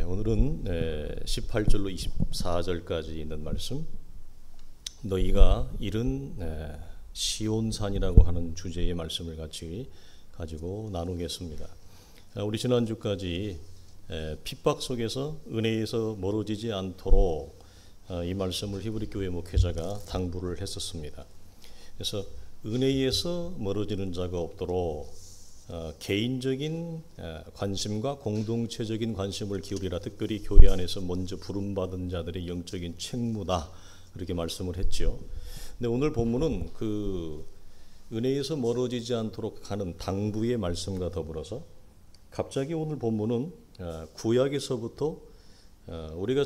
오늘은 18절로 24절까지 있는 말씀, 너희가 이른 시온산이라고 하는 주제의 말씀을 같이 가지고 나누겠습니다. 우리 지난주까지 핍박 속에서 은혜에서 멀어지지 않도록 이 말씀을 히브리 교회 목회자가 당부를 했었습니다. 그래서 은혜에서 멀어지는 자가 없도록 개인적인 관심과 공동체적인 관심을 기울이라. 특별히 교회 안에서 먼저 부름받은 자들의 영적인 책무다, 그렇게 말씀을 했죠. 근데 오늘 본문은 그 은혜에서 멀어지지 않도록 하는 당부의 말씀과 더불어서 갑자기 오늘 본문은 구약에서부터 우리가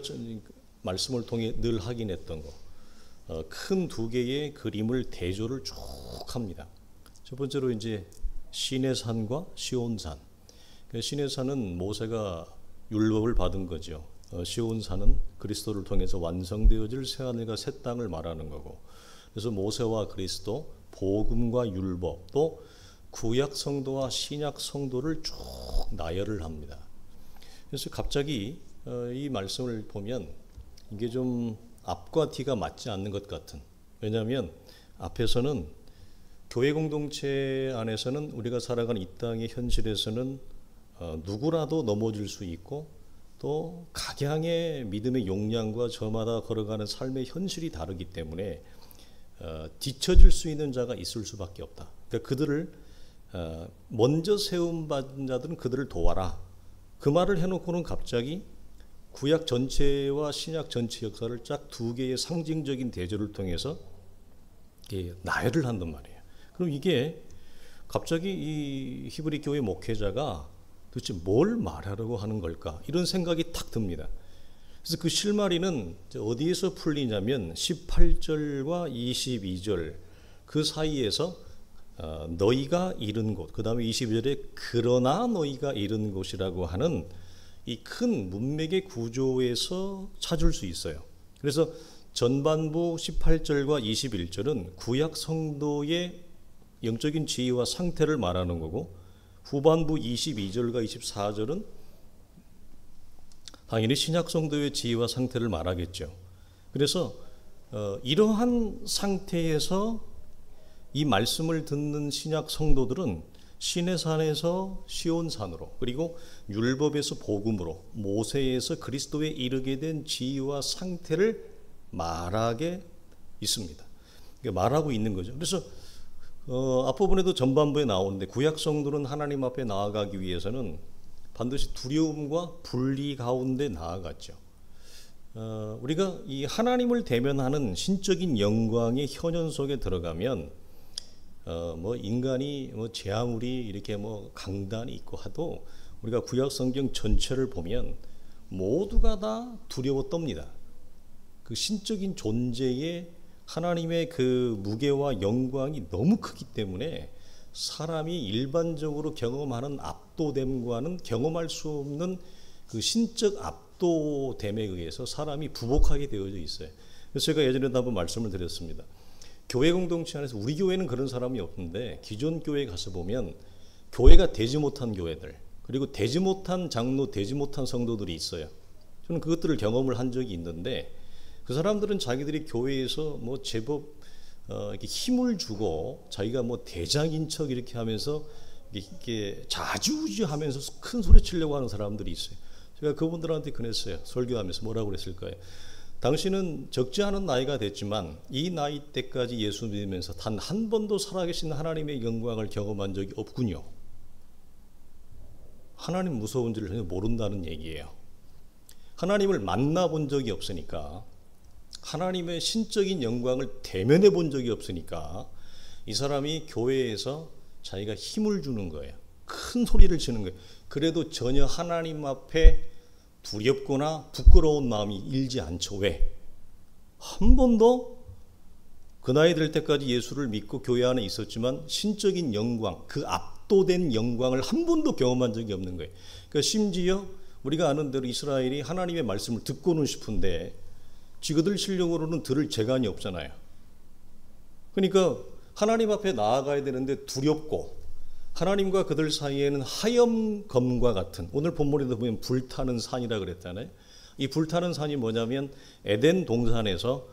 말씀을 통해 늘 확인했던 거, 큰 두 개의 그림을 대조를 쭉 합니다. 첫 번째로 이제 시내산과 시온산. 시내산은 모세가 율법을 받은 거죠. 시온산은 그리스도를 통해서 완성되어질 새하늘과 새 땅을 말하는 거고, 그래서 모세와 그리스도, 복음과 율법, 또 구약 성도와 신약 성도를 쭉 나열을 합니다. 그래서 갑자기 이 말씀을 보면 이게 좀 앞과 뒤가 맞지 않는 것 같은, 왜냐하면 앞에서는 교회 공동체 안에서는 우리가 살아가는 이 땅의 현실에서는 누구라도 넘어질 수 있고, 또 각양의 믿음의 용량과 저마다 걸어가는 삶의 현실이 다르기 때문에 뒤처질 수 있는 자가 있을 수밖에 없다. 그러니까 그들을 먼저 세움받은 자들은 그들을 도와라, 그 말을 해놓고는 갑자기 구약 전체와 신약 전체 역사를 쫙 두 개의 상징적인 대조를 통해서 나열을 한단 말이에요. 그럼 이게 갑자기 이 히브리 교회 목회자가 도대체 뭘 말하려고 하는 걸까, 이런 생각이 탁 듭니다. 그래서 그 실마리는 어디에서 풀리냐면 18절과 22절 그 사이에서 너희가 이른 곳, 그 다음에 22절에 그러나 너희가 이른 곳이라고 하는 이 큰 문맥의 구조에서 찾을 수 있어요. 그래서 전반부 18절과 21절은 구약 성도의 영적인 지위와 상태를 말하는 거고, 후반부 22절과 24절은 당연히 신약 성도의 지위와 상태를 말하겠죠. 그래서 이러한 상태에서 이 말씀을 듣는 신약 성도들은 시내산에서 시온산으로, 그리고 율법에서 복음으로, 모세에서 그리스도에 이르게 된 지위와 상태를 말하게 있습니다. 말하고 있는 거죠. 그래서 앞부분에도 전반부에 나오는데 구약 성도는 하나님 앞에 나아가기 위해서는 반드시 두려움과 분리 가운데 나아갔죠. 우리가 이 하나님을 대면하는 신적인 영광의 현현 속에 들어가면 인간이 제 아무리 이렇게 강단이 있고 하도 우리가 구약 성경 전체를 보면 모두가 다 두려워 떱니다. 그 신적인 존재의 하나님의 그 무게와 영광이 너무 크기 때문에 사람이 일반적으로 경험하는 압도됨과는 경험할 수 없는 그 신적 압도됨에 의해서 사람이 부복하게 되어져 있어요. 그래서 제가 예전에도 한번 말씀을 드렸습니다. 교회 공동체 안에서 우리 교회는 그런 사람이 없는데, 기존 교회에 가서 보면 교회가 되지 못한 교회들, 그리고 되지 못한 장로, 되지 못한 성도들이 있어요. 저는 그것들을 경험을 한 적이 있는데, 그 사람들은 자기들이 교회에서 제법 이렇게 힘을 주고 자기가 대장인 척 이렇게 하면서 이렇게 자주우지하면서 큰 소리 치려고 하는 사람들이 있어요. 제가 그분들한테 그랬어요. 설교하면서 뭐라고 그랬을까요? 당신은 적지 않은 나이가 됐지만 이 나이 때까지 예수 믿으면서 단 한 번도 살아계신 하나님의 영광을 경험한 적이 없군요. 하나님 무서운지를 전혀 모른다는 얘기예요. 하나님을 만나본 적이 없으니까, 하나님의 신적인 영광을 대면해 본 적이 없으니까 이 사람이 교회에서 자기가 힘을 주는 거예요. 큰 소리를 치는 거예요. 그래도 전혀 하나님 앞에 두렵거나 부끄러운 마음이 일지 않죠. 왜? 한 번도 그 나이 될 때까지 예수를 믿고 교회 안에 있었지만 신적인 영광, 그 압도된 영광을 한 번도 경험한 적이 없는 거예요. 그러니까 심지어 우리가 아는 대로 이스라엘이 하나님의 말씀을 듣고는 싶은데 지그들 실력으로는 들을 재간이 없잖아요. 그러니까 하나님 앞에 나아가야 되는데 두렵고, 하나님과 그들 사이에는 하염검과 같은, 오늘 본문에도 보면 불타는 산이라 그랬잖아요. 이 불타는 산이 뭐냐면 에덴 동산에서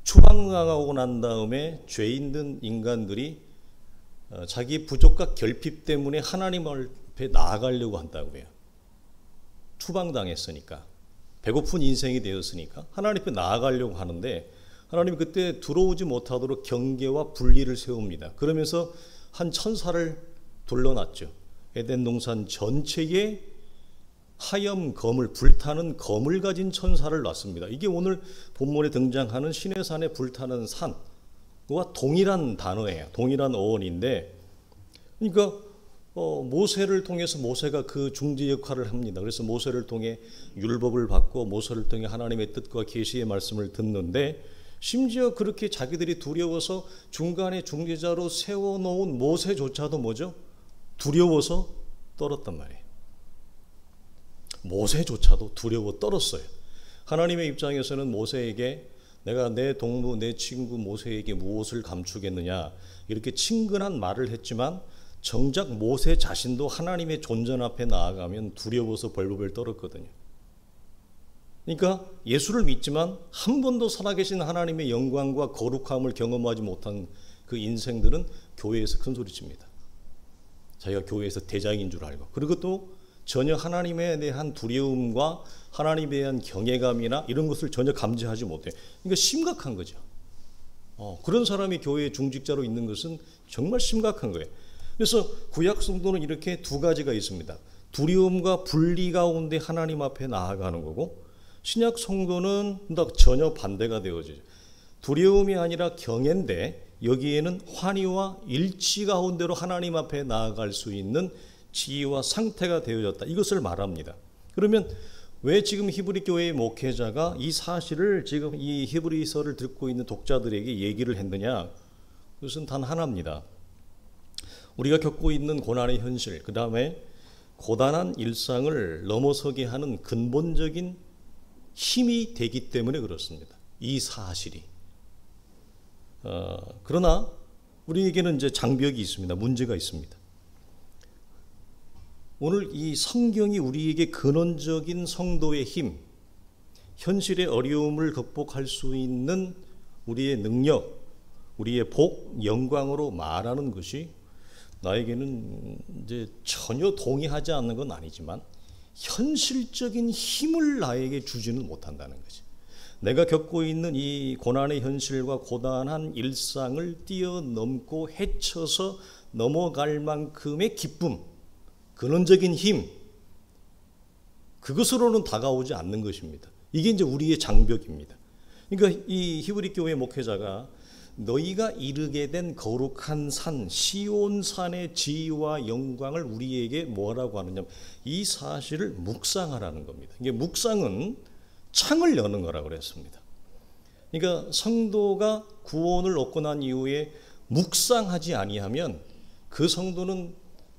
추방당하고 난 다음에 죄 있는 인간들이 자기 부족과 결핍 때문에 하나님 앞에 나아가려고 한다고 해요. 추방당했으니까, 배고픈 인생이 되었으니까 하나님 앞에 나아가려고 하는데, 하나님이 그때 들어오지 못하도록 경계와 분리를 세웁니다. 그러면서 한 천사를 둘러놨죠. 에덴 동산 전체에 하염 검을, 불타는 검을 가진 천사를 놨습니다. 이게 오늘 본문에 등장하는 시내산의 불타는 산과 동일한 단어예요. 동일한 어원인데, 그러니까 모세를 통해서 모세가 그 중재 역할을 합니다. 그래서 모세를 통해 율법을 받고 모세를 통해 하나님의 뜻과 계시의 말씀을 듣는데, 심지어 그렇게 자기들이 두려워서 중간에 중재자로 세워놓은 모세조차도 뭐죠? 두려워서 떨었단 말이에요. 모세조차도 두려워 떨었어요. 하나님의 입장에서는 모세에게 내가 내 동무, 내 친구 모세에게 무엇을 감추겠느냐, 이렇게 친근한 말을 했지만 정작 모세 자신도 하나님의 존전 앞에 나아가면 두려워서 벌벌 떨었거든요. 그러니까 예수를 믿지만 한 번도 살아계신 하나님의 영광과 거룩함을 경험하지 못한 그 인생들은 교회에서 큰 소리칩니다. 자기가 교회에서 대장인 줄 알고, 그리고 또 전혀 하나님에 대한 두려움과 하나님에 대한 경외감이나 이런 것을 전혀 감지하지 못해요. 그러니까 심각한 거죠. 그런 사람이 교회의 중직자로 있는 것은 정말 심각한 거예요. 그래서 구약 성도는 이렇게 두 가지가 있습니다. 두려움과 분리 가운데 하나님 앞에 나아가는 거고, 신약 성도는 전혀 반대가 되어지죠. 두려움이 아니라 경외인데 여기에는 환희와 일치 가운데로 하나님 앞에 나아갈 수 있는 지위와 상태가 되어졌다, 이것을 말합니다. 그러면 왜 지금 히브리 교회의 목회자가 이 사실을 지금 이 히브리서를 듣고 있는 독자들에게 얘기를 했느냐? 그것은 단 하나입니다. 우리가 겪고 있는 고난의 현실, 그 다음에 고단한 일상을 넘어서게 하는 근본적인 힘이 되기 때문에 그렇습니다. 이 사실이. 그러나 우리에게는 이제 장벽이 있습니다. 문제가 있습니다. 오늘 이 성경이 우리에게 근원적인 성도의 힘, 현실의 어려움을 극복할 수 있는 우리의 능력, 우리의 복, 영광으로 말하는 것이 나에게는 이제 전혀 동의하지 않는 건 아니지만 현실적인 힘을 나에게 주지는 못한다는 거지. 내가 겪고 있는 이 고난의 현실과 고단한 일상을 뛰어넘고 헤쳐서 넘어갈 만큼의 기쁨, 근원적인 힘, 그것으로는 다가오지 않는 것입니다. 이게 이제 우리의 장벽입니다. 그러니까 이 히브리 교회 목회자가 너희가 이르게 된 거룩한 산 시온산의 지위와 영광을 우리에게 뭐라고 하느냐, 이 사실을 묵상하라는 겁니다. 이게 묵상은 창을 여는 거라고 그랬습니다. 그러니까 성도가 구원을 얻고 난 이후에 묵상하지 아니하면 그 성도는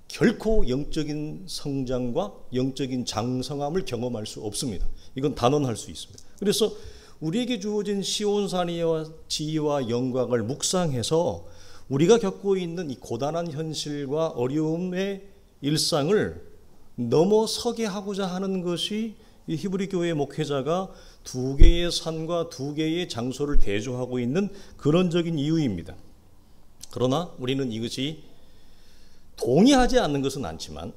결코 영적인 성장과 영적인 장성함을 경험할 수 없습니다. 이건 단언할 수 있습니다. 그래서 우리에게 주어진 시온산의 지위와 영광을 묵상해서 우리가 겪고 있는 이 고단한 현실과 어려움의 일상을 넘어서게 하고자 하는 것이 이 히브리 교회 목회자가 두 개의 산과 두 개의 장소를 대조하고 있는 근원적인 이유입니다. 그러나 우리는 이것이 동의하지 않는 것은 않지만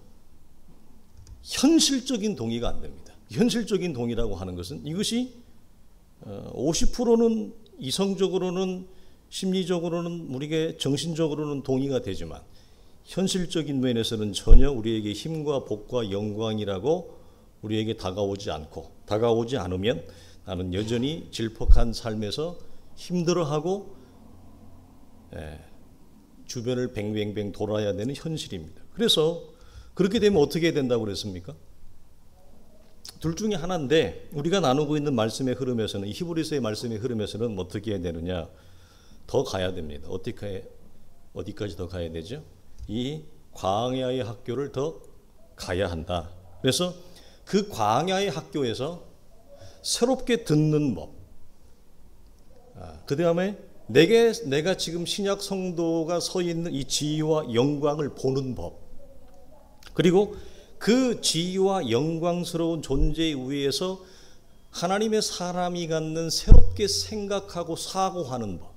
현실적인 동의가 안 됩니다. 현실적인 동의라고 하는 것은 이것이 50%는 이성적으로는 심리적으로는 우리에게 정신적으로는 동의가 되지만 현실적인 면에서는 전혀 우리에게 힘과 복과 영광이라고 우리에게 다가오지 않으면 나는 여전히 질퍽한 삶에서 힘들어하고 주변을 뱅뱅뱅 돌아야 되는 현실입니다. 그래서 그렇게 되면 어떻게 된다고 그랬습니까? 둘 중에 하나인데 우리가 나누고 있는 말씀의 흐름에서는, 이 히브리서의 말씀의 흐름에서는 어떻게 해야 되느냐? 더 가야 됩니다. 어디까지 더 가야 되죠? 이 광야의 학교를 더 가야 한다. 그래서 그 광야의 학교에서 새롭게 듣는 법, 그 다음에 내가 지금 신약 성도가 서 있는 이 지위와 영광을 보는 법, 그리고 그 지위와 영광스러운 존재 위에서 하나님의 사람이 갖는 새롭게 생각하고 사고하는 법,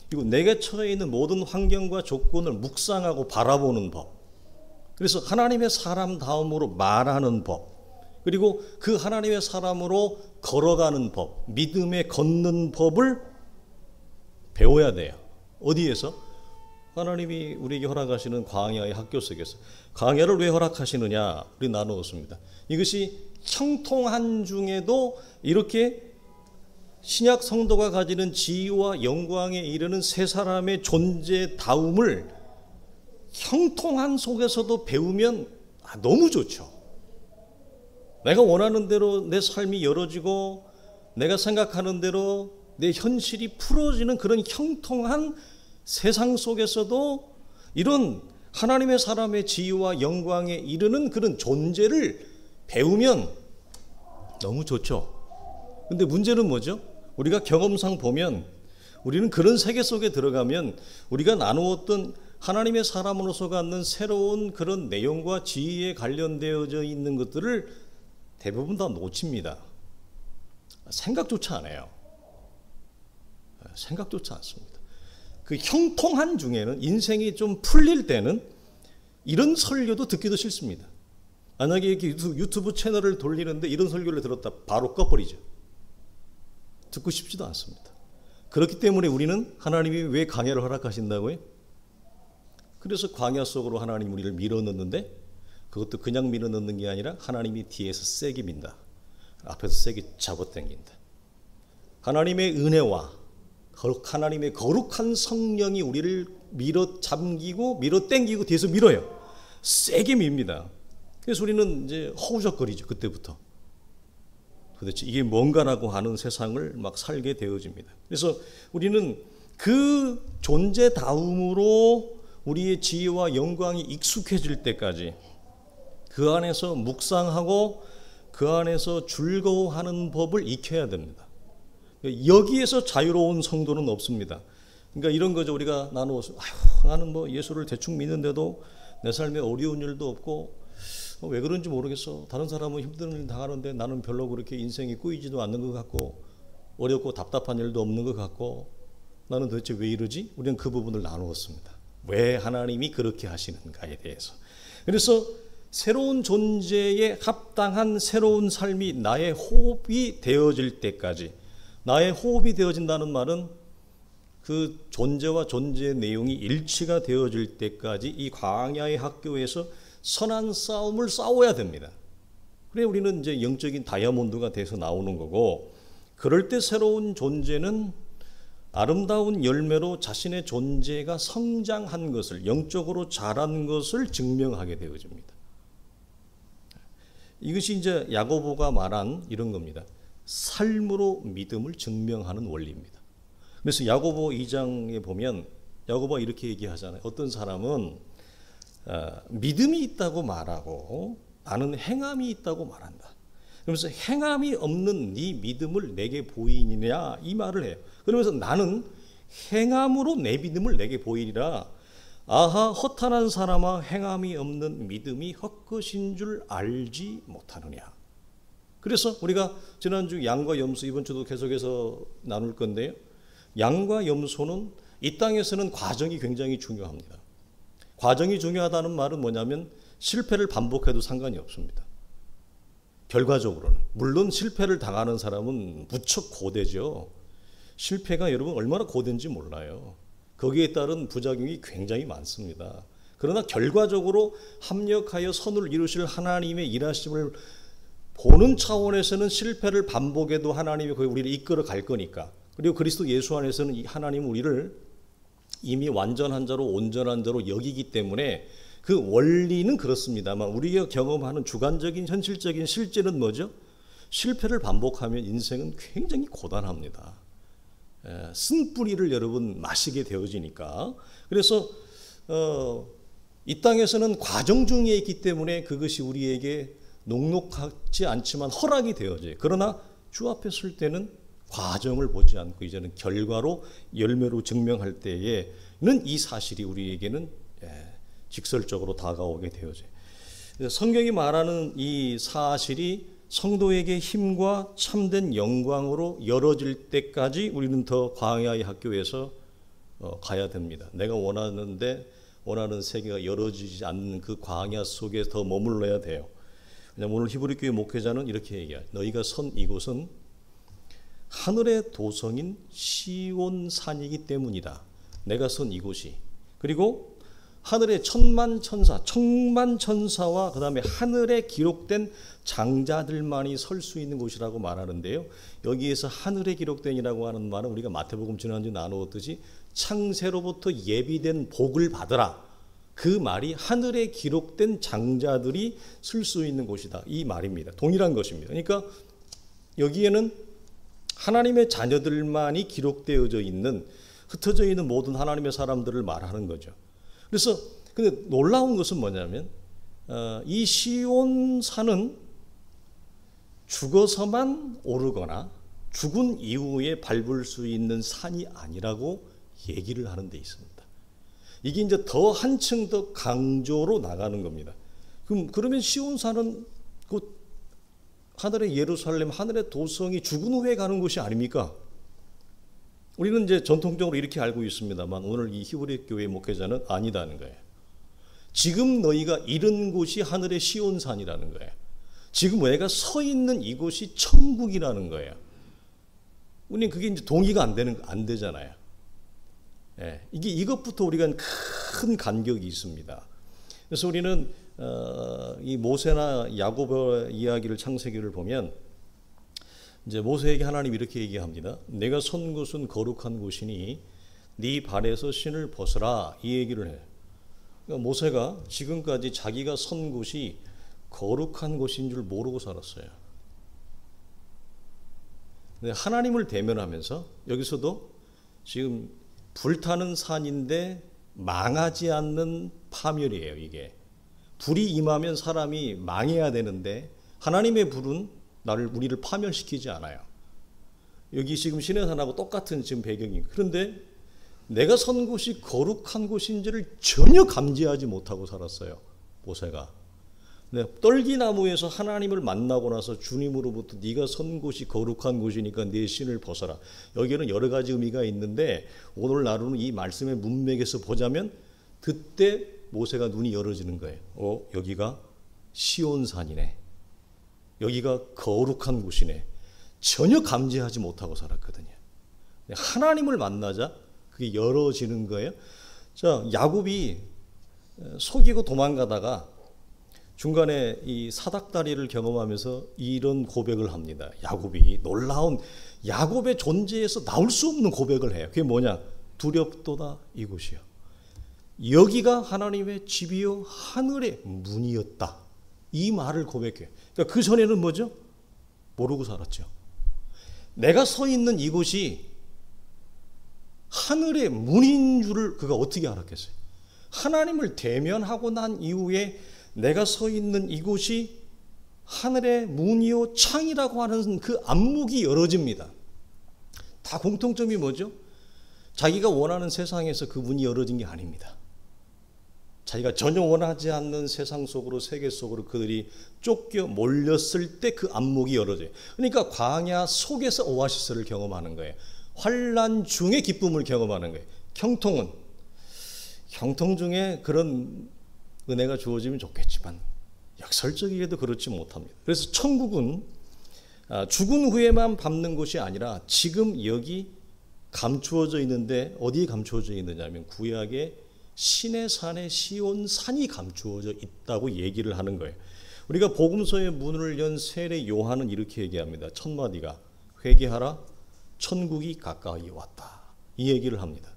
그리고 내게 처해 있는 모든 환경과 조건을 묵상하고 바라보는 법, 그래서 하나님의 사람다움으로 말하는 법, 그리고 그 하나님의 사람으로 걸어가는 법, 믿음에 걷는 법을 배워야 돼요. 어디에서? 하나님이 우리에게 허락하시는 광야의 학교 속에서. 광야를 왜 허락하시느냐? 우리 나누었습니다. 이것이 형통한 중에도 이렇게 신약 성도가 가지는 지위와 영광에 이르는 세 사람의 존재다움을 형통한 속에서도 배우면 너무 좋죠. 내가 원하는 대로 내 삶이 열어지고 내가 생각하는 대로 내 현실이 풀어지는 그런 형통한 세상 속에서도 이런 하나님의 사람의 지위와 영광에 이르는 그런 존재를 배우면 너무 좋죠. 근데 문제는 뭐죠? 우리가 경험상 보면 우리는 그런 세계 속에 들어가면 우리가 나누었던 하나님의 사람으로서 갖는 새로운 그런 내용과 지위에 관련되어져 있는 것들을 대부분 다 놓칩니다. 생각조차 안 해요. 생각조차 않습니다. 그 형통한 중에는 인생이 좀 풀릴 때는 이런 설교도 듣기도 싫습니다. 만약에 이렇게 유튜브 채널을 돌리는데 이런 설교를 들었다 바로 꺼버리죠. 듣고 싶지도 않습니다. 그렇기 때문에 우리는 하나님이 왜 광야를 허락하신다고요? 그래서 광야 속으로 하나님 우리를 밀어넣는데 그것도 그냥 밀어넣는 게 아니라 하나님이 뒤에서 세게 민다. 앞에서 세게 잡아당긴다. 하나님의 은혜와 하나님의 거룩한 성령이 우리를 밀어 잠기고 밀어 당기고 뒤에서 밀어요. 세게 밉니다. 그래서 우리는 이제 허우적거리죠. 그때부터. 도대체 이게 뭔가라고 하는 세상을 막 살게 되어집니다. 그래서 우리는 그 존재다움으로 우리의 지혜와 영광이 익숙해질 때까지 그 안에서 묵상하고 그 안에서 즐거워하는 법을 익혀야 됩니다. 여기에서 자유로운 성도는 없습니다. 그러니까 이런 거죠. 우리가 나누어서 나는 뭐 예수를 대충 믿는데도 내 삶에 어려운 일도 없고 왜 그런지 모르겠어. 다른 사람은 힘든 일 당하는데 나는 별로 그렇게 인생이 꼬이지도 않는 것 같고 어렵고 답답한 일도 없는 것 같고 나는 도대체 왜 이러지? 우리는 그 부분을 나누었습니다. 왜 하나님이 그렇게 하시는가에 대해서. 그래서 새로운 존재에 합당한 새로운 삶이 나의 호흡이 되어질 때까지, 나의 호흡이 되어진다는 말은 그 존재와 존재의 내용이 일치가 되어질 때까지 이 광야의 학교에서 선한 싸움을 싸워야 됩니다. 그래 우리는 이제 영적인 다이아몬드가 돼서 나오는 거고, 그럴 때 새로운 존재는 아름다운 열매로 자신의 존재가 성장한 것을, 영적으로 자란 것을 증명하게 되어집니다. 이것이 이제 야고보가 말한 이런 겁니다. 삶으로 믿음을 증명하는 원리입니다. 그래서 야고보 2장에 보면 야고보가 이렇게 얘기하잖아요. 어떤 사람은 믿음이 있다고 말하고 나는 행함이 있다고 말한다. 그러면서 행함이 없는 네 믿음을 내게 보이느냐 이 말을 해요. 그러면서 나는 행함으로 내 믿음을 내게 보이리라. 아하 허탄한 사람아, 행함이 없는 믿음이 헛것인 줄 알지 못하느냐. 그래서 우리가 지난주 양과 염소, 이번 주도 계속해서 나눌 건데요. 양과 염소는 이 땅에서는 과정이 굉장히 중요합니다. 과정이 중요하다는 말은 뭐냐면 실패를 반복해도 상관이 없습니다. 결과적으로는. 물론 실패를 당하는 사람은 무척 고되죠. 실패가 여러분 얼마나 고된지 몰라요. 거기에 따른 부작용이 굉장히 많습니다. 그러나 결과적으로 합력하여 선을 이루실 하나님의 일하심을 보는 차원에서는 실패를 반복해도 하나님이 거기 우리를 이끌어 갈 거니까. 그리고 그리스도 예수 안에서는 하나님은 우리를 이미 완전한 자로 온전한 자로 여기기 때문에 그 원리는 그렇습니다만 우리가 경험하는 주관적인 현실적인 실제는 뭐죠? 실패를 반복하면 인생은 굉장히 고단합니다. 쓴뿌리를 여러분 마시게 되어지니까. 그래서 이 땅에서는 과정 중에 있기 때문에 그것이 우리에게 녹록하지 않지만 허락이 되어져요. 그러나 주 앞에 설 때는 과정을 보지 않고 이제는 결과로 열매로 증명할 때에는 이 사실이 우리에게는 직설적으로 다가오게 되어져요. 성경이 말하는 이 사실이 성도에게 힘과 참된 영광으로 열어질 때까지 우리는 더 광야의 학교에서 가야 됩니다. 내가 원하는 세계가 열어지지 않는 그 광야 속에 더 머물러야 돼요. 왜냐하면 오늘 히브리 교회 목회자는 이렇게 얘기해요. 너희가 선 이곳은 하늘의 도성인 시온산이기 때문이다. 내가 선 이곳이. 그리고 하늘의 천만 천사와 그 다음에 하늘에 기록된 장자들만이 설 수 있는 곳이라고 말하는데요. 여기에서 하늘에 기록된이라고 하는 말은 우리가 마태복음 지난주에 나누었듯이 창세로부터 예비된 복을 받으라. 그 말이 하늘에 기록된 장자들이 쓸 수 있는 곳이다. 이 말입니다. 동일한 것입니다. 그러니까 여기에는 하나님의 자녀들만이 기록되어져 있는, 흩어져 있는 모든 하나님의 사람들을 말하는 거죠. 그래서 근데 놀라운 것은 뭐냐면 이 시온산은 죽어서만 오르거나 죽은 이후에 밟을 수 있는 산이 아니라고 얘기를 하는 데 있습니다. 이게 이제 더 한층 더 강조로 나가는 겁니다. 그러면 시온산은 그 하늘의 예루살렘, 하늘의 도성이 죽은 후에 가는 곳이 아닙니까? 우리는 이제 전통적으로 이렇게 알고 있습니다만 오늘 이 히브리 교회 목회자는 아니다는 거예요. 지금 너희가 이른 곳이 하늘의 시온산이라는 거예요. 지금 너희가 서 있는 이곳이 천국이라는 거예요. 우리는 그게 이제 동의가 안 되잖아요. 예, 이것부터 우리가 큰 간격이 있습니다. 그래서 우리는 이 모세나 야곱의 이야기를 창세기를 보면 이제 모세에게 하나님이 이렇게 얘기합니다. 내가 선 곳은 거룩한 곳이니 네 발에서 신을 벗으라, 이 얘기를 해요. 그러니까 모세가 지금까지 자기가 선 곳이 거룩한 곳인 줄 모르고 살았어요. 근데 하나님을 대면하면서 여기서도 지금 불타는 산인데 망하지 않는 파멸이에요. 이게 불이 임하면 사람이 망해야 되는데 하나님의 불은 우리를 파멸시키지 않아요. 여기 지금 시내산하고 똑같은 지금 배경이. 그런데 내가 선 곳이 거룩한 곳인지를 전혀 감지하지 못하고 살았어요. 모세가. 떨기나무에서 하나님을 만나고 나서 주님으로부터 네가 선 곳이 거룩한 곳이니까 네 신을 벗어라. 여기에는 여러 가지 의미가 있는데 오늘 하루는 이 말씀의 문맥에서 보자면 그때 모세가 눈이 열어지는 거예요. 여기가 시온산이네. 여기가 거룩한 곳이네. 전혀 감지하지 못하고 살았거든요. 하나님을 만나자 그게 열어지는 거예요. 자, 야곱이 속이고 도망가다가 중간에 이 사닥다리를 경험하면서 이런 고백을 합니다. 야곱이 놀라운 야곱의 존재에서 나올 수 없는 고백을 해요. 그게 뭐냐? 두렵도다 이곳이요. 여기가 하나님의 집이요 하늘의 문이었다. 이 말을 고백해요. 그러니까 그 전에는 뭐죠? 모르고 살았죠. 내가 서 있는 이곳이 하늘의 문인 줄을 그가 어떻게 알았겠어요? 하나님을 대면하고 난 이후에 내가 서 있는 이곳이 하늘의 문이요 창이라고 하는 그 안목이 열어집니다. 다 공통점이 뭐죠? 자기가 원하는 세상에서 그 문이 열어진 게 아닙니다. 자기가 전혀 원하지 않는 세상 속으로, 세계 속으로 그들이 쫓겨 몰렸을 때 그 안목이 열어져요. 그러니까 광야 속에서 오아시스를 경험하는 거예요. 환난 중에 기쁨을 경험하는 거예요. 형통 중에 그런 은혜가 주어지면 좋겠지만 역설적이게도 그렇지 못합니다. 그래서 천국은 죽은 후에만 밟는 곳이 아니라 지금 여기 감추어져 있는데 어디에 감추어져 있느냐면 구약의 시내산의 시온산이 감추어져 있다고 얘기를 하는 거예요. 우리가 복음서의 문을 연 세례 요한은 이렇게 얘기합니다. 첫 마디가 회개하라 천국이 가까이 왔다. 이 얘기를 합니다.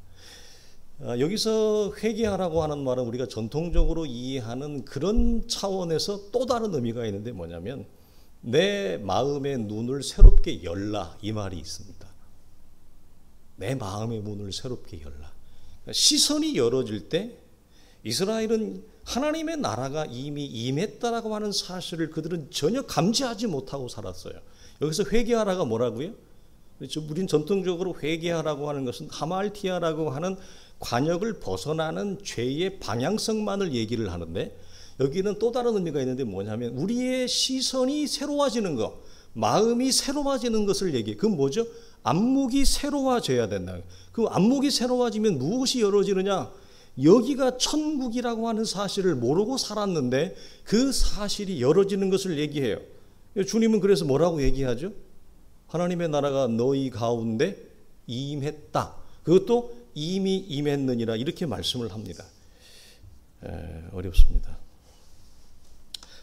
여기서 회개하라고 하는 말은 우리가 전통적으로 이해하는 그런 차원에서 또 다른 의미가 있는데 뭐냐면 내 마음의 눈을 새롭게 열라, 이 말이 있습니다. 내 마음의 문을 새롭게 열라. 시선이 열어질 때 이스라엘은 하나님의 나라가 이미 임했다라고 하는 사실을 그들은 전혀 감지하지 못하고 살았어요. 여기서 회개하라가 뭐라고요? 우리는 전통적으로 회개하라고 하는 것은 하말티아라고 하는 관역을 벗어나는 죄의 방향성만을 얘기를 하는데 여기는 또 다른 의미가 있는데 뭐냐면 우리의 시선이 새로워지는 것, 마음이 새로워지는 것을 얘기해요. 그건 뭐죠? 안목이 새로워져야 된다. 그 안목이 새로워지면 무엇이 열어지느냐? 여기가 천국이라고 하는 사실을 모르고 살았는데 그 사실이 열어지는 것을 얘기해요. 주님은 그래서 뭐라고 얘기하죠? 하나님의 나라가 너희 가운데 임했다. 그것도 이미 임했느니라 이렇게 말씀을 합니다. 어렵습니다.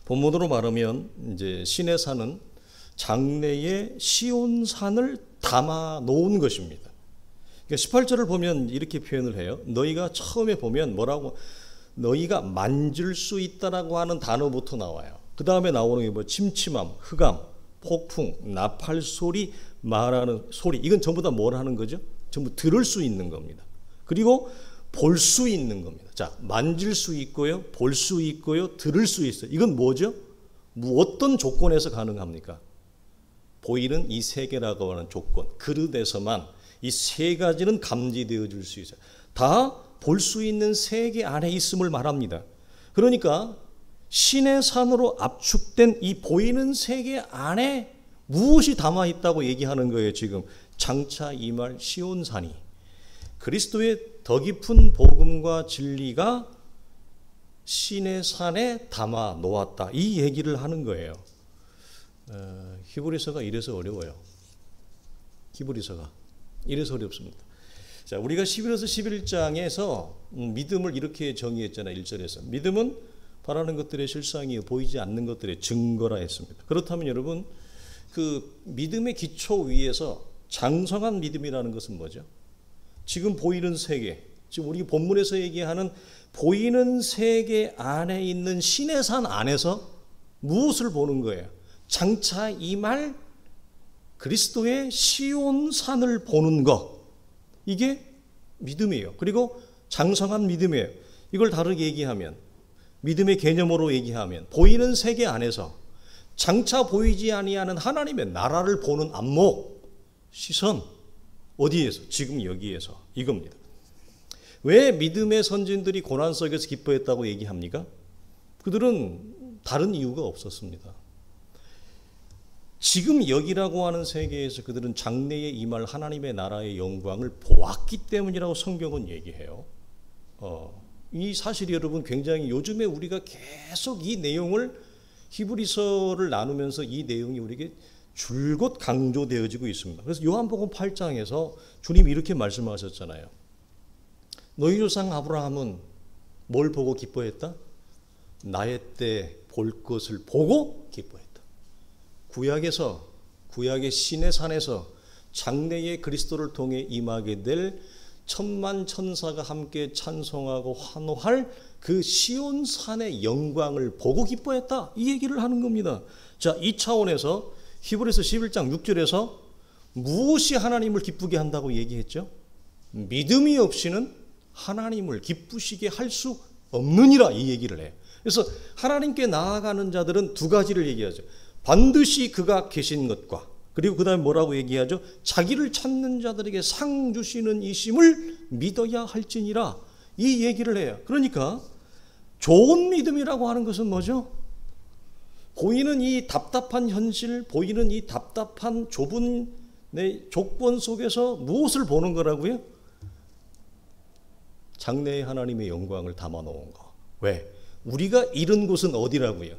본문으로 말하면 이제 신의 산은 장래의 시온산을 담아 놓은 것입니다. 그러니까 18절을 보면 이렇게 표현을 해요. 너희가 처음에 보면 뭐라고 너희가 만질 수 있다라고 하는 단어부터 나와요. 그 다음에 나오는 게 뭐 침침함, 흑암, 폭풍, 나팔 소리, 말하는 소리. 이건 전부 다 뭘 하는 거죠? 전부 들을 수 있는 겁니다. 그리고 볼 수 있는 겁니다. 자, 만질 수 있고요, 볼 수 있고요, 들을 수 있어요. 이건 뭐죠? 어떤 조건에서 가능합니까? 보이는 이 세 개라고 하는 조건, 그릇에서만 이 세 가지는 감지되어질 수 있어요. 다 볼 수 있는 세계 안에 있음을 말합니다. 그러니까 신의 산으로 압축된 이 보이는 세계 안에 무엇이 담아 있다고 얘기하는 거예요. 지금 장차 임할 시온산이 그리스도의 더 깊은 복음과 진리가 신의 산에 담아 놓았다. 이 얘기를 하는 거예요. 히브리서가 이래서 어려워요. 히브리서가 이래서 어렵습니다. 자, 우리가 11에서 11장에서 믿음을 이렇게 정의했잖아요. 1절에서 믿음은 바라는 것들의 실상이요 보이지 않는 것들의 증거라 했습니다. 그렇다면 여러분 그 믿음의 기초 위에서 장성한 믿음이라는 것은 뭐죠? 지금 보이는 세계, 지금 우리 본문에서 얘기하는 보이는 세계 안에 있는 신의 산 안에서 무엇을 보는 거예요? 장차 임할 그리스도의 시온산을 보는 것, 이게 믿음이에요. 그리고 장성한 믿음이에요. 이걸 다르게 얘기하면 믿음의 개념으로 얘기하면 보이는 세계 안에서 장차 보이지 아니하는 하나님의 나라를 보는 안목, 시선, 어디에서? 지금 여기에서 이겁니다. 왜 믿음의 선진들이 고난 속에서 기뻐했다고 얘기합니까? 그들은 다른 이유가 없었습니다. 지금 여기라고 하는 세계에서 그들은 장래에 임할 하나님의 나라의 영광을 보았기 때문이라고 성경은 얘기해요. 이 사실이 여러분 굉장히 요즘에 우리가 계속 이 내용을 히브리서를 나누면서 이 내용이 우리에게 줄곧 강조되어지고 있습니다. 그래서 요한복음 8장에서 주님이 이렇게 말씀하셨잖아요. 너희 조상 아브라함은 뭘 보고 기뻐했다? 나의 때 볼 것을 보고 기뻐했다. 구약의 신의 산에서 장래의 그리스도를 통해 임하게 될 천만 천사가 함께 찬송하고 환호할 그 시온산의 영광을 보고 기뻐했다. 이 얘기를 하는 겁니다. 자, 이 차원에서 히브리서 11장 6절에서 무엇이 하나님을 기쁘게 한다고 얘기했죠? 믿음이 없이는 하나님을 기쁘시게 할 수 없느니라 이 얘기를 해요. 그래서 하나님께 나아가는 자들은 두 가지를 얘기하죠. 반드시 그가 계신 것과 그리고 그 다음에 뭐라고 얘기하죠? 자기를 찾는 자들에게 상 주시는 이심을 믿어야 할지니라 이 얘기를 해요. 그러니까 좋은 믿음이라고 하는 것은 뭐죠? 보이는 이 답답한 현실, 보이는 이 답답한 좁은 내 조건 속에서 무엇을 보는 거라고요? 장래의 하나님의 영광을 담아 놓은 거. 왜? 우리가 이른 곳은 어디라고요?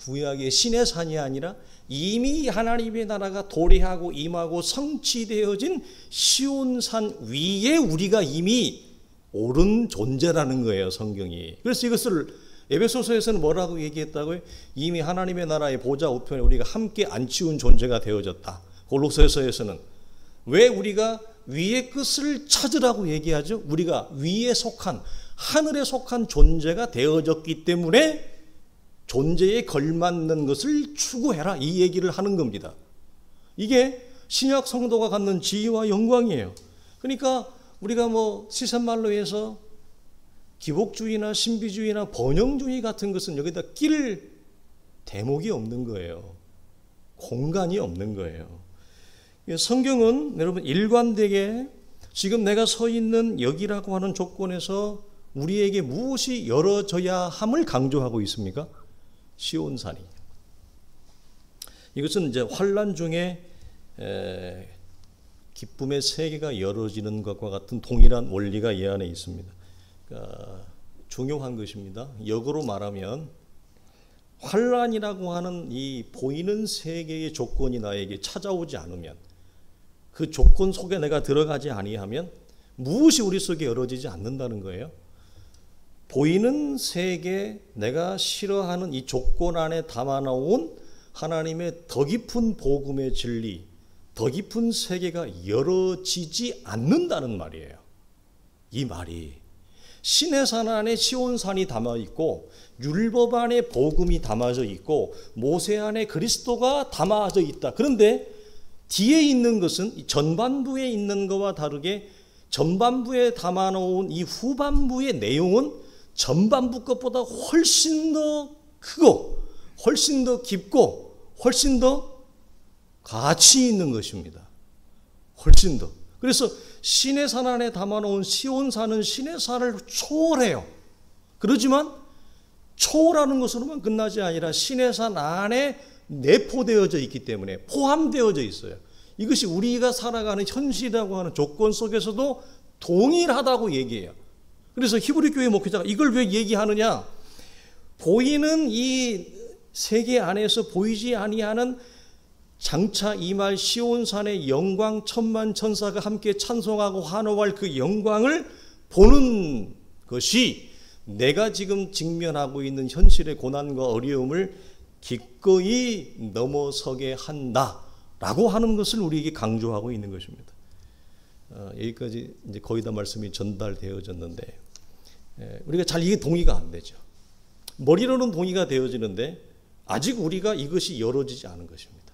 구약의 신의 산이 아니라 이미 하나님의 나라가 도래하고 임하고 성취되어진 시온산 위에 우리가 이미 옳은 존재라는 거예요, 성경이. 그래서 이것을 에베소서에서는 뭐라고 얘기했다고요? 이미 하나님의 나라의 보좌 우편에 우리가 함께 앉히운 존재가 되어졌다. 골로새서에서는 왜 우리가 위의 끝을 찾으라고 얘기하죠? 우리가 위에 속한, 하늘에 속한 존재가 되어졌기 때문에 존재에 걸맞는 것을 추구해라 이 얘기를 하는 겁니다. 이게 신약 성도가 갖는 지위와 영광이에요. 그러니까 우리가 뭐 시선말로 해서 기복주의나 신비주의나 번영주의 같은 것은 여기다 끼를 대목이 없는 거예요. 공간이 없는 거예요. 성경은 여러분 일관되게 지금 내가 서 있는 여기라고 하는 조건에서 우리에게 무엇이 열어져야 함을 강조하고 있습니까? 시온산이. 이것은 이제 환난 중에 기쁨의 세계가 열어지는 것과 같은 동일한 원리가 이 안에 있습니다. 그러니까 중요한 것입니다. 역으로 말하면 환난이라고 하는 이 보이는 세계의 조건이 나에게 찾아오지 않으면, 그 조건 속에 내가 들어가지 아니하면 무엇이 우리 속에 열어지지 않는다는 거예요. 보이는 세계, 내가 싫어하는 이 조건 안에 담아놓은 하나님의 더 깊은 복음의 진리, 더 깊은 세계가 열어지지 않는다는 말이에요. 이 말이 신의 산 안에 시온산이 담아 있고, 율법 안에 복음이 담아져 있고, 모세 안에 그리스도가 담아져 있다. 그런데 뒤에 있는 것은 전반부에 있는 것과 다르게 전반부에 담아놓은 이 후반부의 내용은 전반부 것보다 훨씬 더 크고 훨씬 더 깊고 훨씬 더 가치 있는 것입니다. 훨씬 더. 그래서 신의 산 안에 담아놓은 시온산은 신의 산을 초월해요. 그렇지만 초월하는 것으로만 끝나지 아니라 신의 산 안에 내포되어져 있기 때문에 포함되어져 있어요. 이것이 우리가 살아가는 현실이라고 하는 조건 속에서도 동일하다고 얘기해요. 그래서 히브리 교회 목회자가 이걸 왜 얘기하느냐? 보이는 이 세계 안에서 보이지 아니하는 장차 임할 시온산의 영광, 천만 천사가 함께 찬송하고 환호할 그 영광을 보는 것이 내가 지금 직면하고 있는 현실의 고난과 어려움을 기꺼이 넘어서게 한다라고 하는 것을 우리에게 강조하고 있는 것입니다. 여기까지 이제 거의 다 말씀이 전달되어졌는데, 우리가 잘 이게 동의가 안 되죠. 머리로는 동의가 되어지는데 아직 우리가 이것이 열어지지 않은 것입니다.